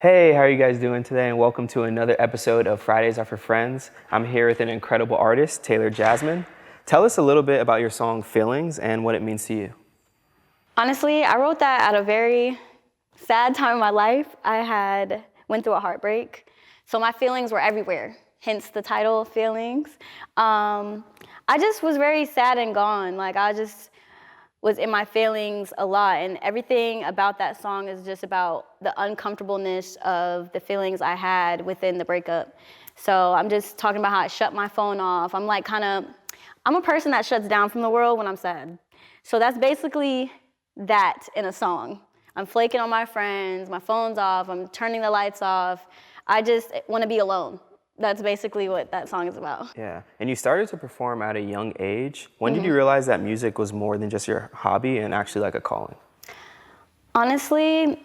Hey, how are you guys doing today? And welcome to another episode of Fridays Are for Friends. I'm here with an incredible artist, Taylor Jasmine. Tell us a little bit about your song Feelings and what it means to you. Honestly, I wrote that at a very sad time in my life. I went through a heartbreak, so my feelings were everywhere, hence the title, Feelings. I just was very sad and gone. Like, I just was in my feelings a lot, and everything about that song is just about the uncomfortableness of the feelings I had within the breakup. So I'm just talking about how I shut my phone off. I'm a person that shuts down from the world when I'm sad. So that's basically that in a song. I'm flaking on my friends, my phone's off, I'm turning the lights off. I just want to be alone. That's basically what that song is about. Yeah, and you started to perform at a young age. When did you realize that music was more than just your hobby and actually like a calling? Honestly,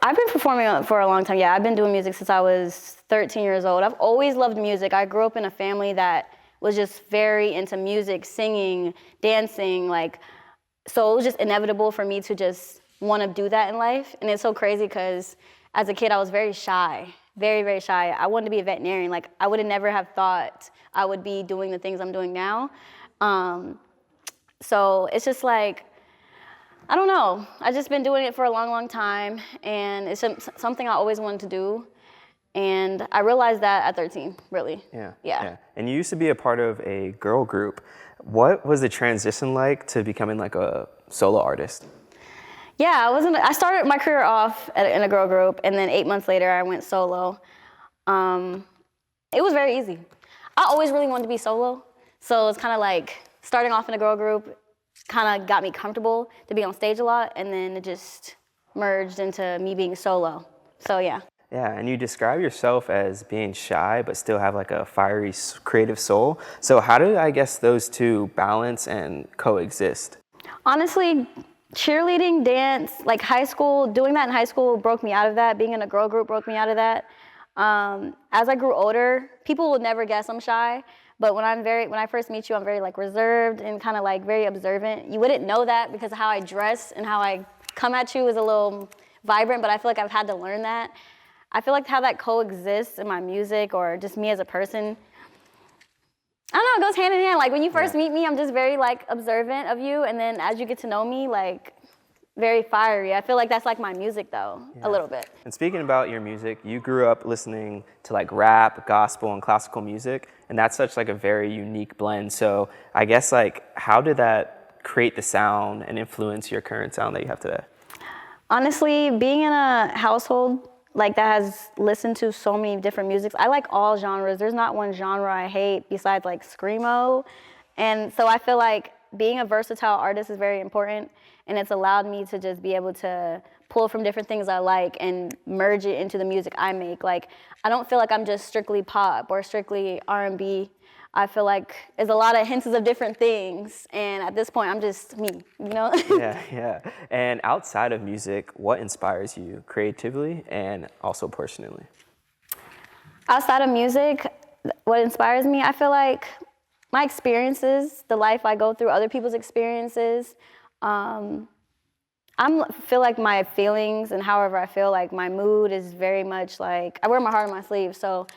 I've been performing for a long time. Yeah, I've been doing music since I was 13 years old. I've always loved music. I grew up in a family that was just very into music, singing, dancing, so it was just inevitable for me to just want to do that in life. And it's so crazy because as a kid, I was very shy, very, very shy. I wanted to be a veterinarian. I would have never have thought I would be doing the things I'm doing now. So it's just I don't know. I've just been doing it for a long, long time. And it's something I always wanted to do. And I realized that at 13, really. Yeah. And you used to be a part of a girl group. What was the transition like to becoming a solo artist? Yeah, I started my career off in a girl group, and then 8 months later, I went solo. It was very easy. I always really wanted to be solo, so it's kind of starting off in a girl group kind of got me comfortable to be on stage a lot, and then it just merged into me being solo. So yeah. Yeah, and you describe yourself as being shy, but still have a fiery, creative soul. So how do, those two balance and coexist? Honestly, cheerleading, dance, high school, doing that in high school broke me out of that. Being in a girl group broke me out of that. As I grew older, people would never guess I'm shy. But when I first meet you, I'm very reserved and kind of very observant. You wouldn't know that because of how I dress and how I come at you is a little vibrant, but I feel like I've had to learn that. I feel like how that coexists in my music or just me as a person, I don't know, it goes hand in hand. When you first meet me, I'm just very observant of you, and then as you get to know me, very fiery. I feel like that's my music though, a little bit. And speaking about your music, you grew up listening to rap, gospel, and classical music, and that's such a very unique blend. So I guess how did that create the sound and influence your current sound that you have today? Honestly, being in a household that has listened to so many different musics. I like all genres. There's not one genre I hate besides screamo. And so I feel like being a versatile artist is very important, and it's allowed me to just be able to pull from different things I like and merge it into the music I make. I don't feel like I'm just strictly pop or strictly R&B. I feel like there's a lot of hints of different things, and at this point, I'm just me, Yeah. And outside of music, what inspires you creatively and also personally? Outside of music, what inspires me, I feel like my experiences, the life I go through, other people's experiences. I feel like my feelings and however I feel, my mood is very much I wear my heart on my sleeve, so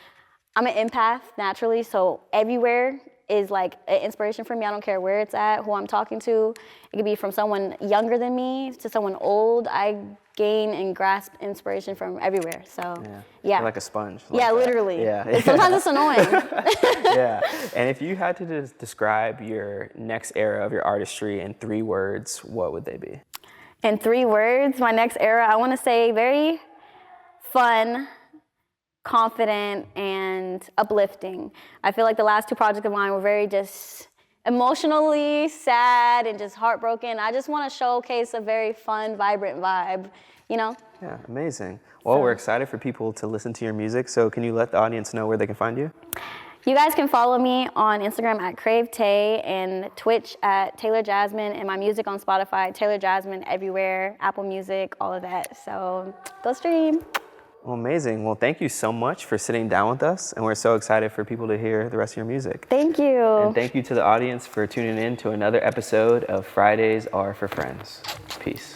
I'm an empath naturally, so everywhere is an inspiration for me. I don't care where it's at, who I'm talking to. It could be from someone younger than me to someone old. I gain and grasp inspiration from everywhere. So yeah. You're like a sponge. Yeah, literally. Yeah. Sometimes it's annoying. Yeah. And if you had to describe your next era of your artistry in 3 words, what would they be? In 3 words, my next era, I want to say very fun, confident, and uplifting. I feel like the last 2 projects of mine were very just emotionally sad and just heartbroken. I just want to showcase a very fun, vibrant vibe, Yeah, amazing. Well, we're excited for people to listen to your music, so can you let the audience know where they can find you? You guys can follow me on Instagram at CraveTay and Twitch at Taylor Jasmine, and my music on Spotify, Taylor Jasmine everywhere, Apple Music, all of that. So go stream. Well, amazing. Well, thank you so much for sitting down with us, and we're so excited for people to hear the rest of your music. Thank you. And thank you to the audience for tuning in to another episode of Fridays Are for Friends. Peace.